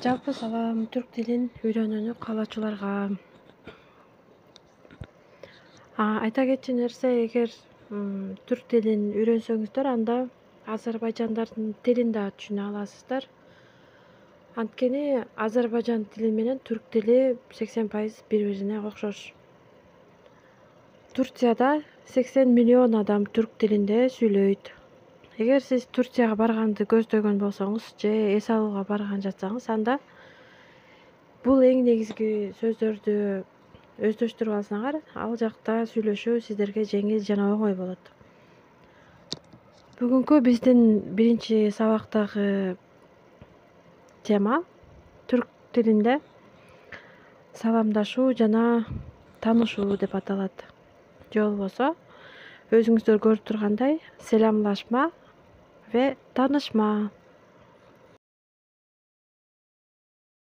Жалпы салам түрк тилин үйрөнүүнү каалоочуларга. Айта кетчү нерсе, эгер түрк тилин үйрөнсөңүздөр, анда Азербайжандардын тилин да түшүнө аласыздар. Анткени Азербайжан тили менен түрк тили 80% бири-бирине окшош. Турцияда 80 миллион адам түрк тилинде сүйлөйт. Эгер сиз Турцияга барганды көздөгөн болсоңуз же эс алууга барган жатсаңыз, анда бул эң негизги сөздөрдү өздөштүрүп алсаңар, ал жакта сүйлөшүү сиздерге жеңил жана оңой болот. Бүгүнкү биздин биринчи сабактагы тема түрк тилинде саламдашуу жана таанышуу деп аталат. Же болбосо өзүңүздөр көрүп тургандай, селамлашма ve tanışma.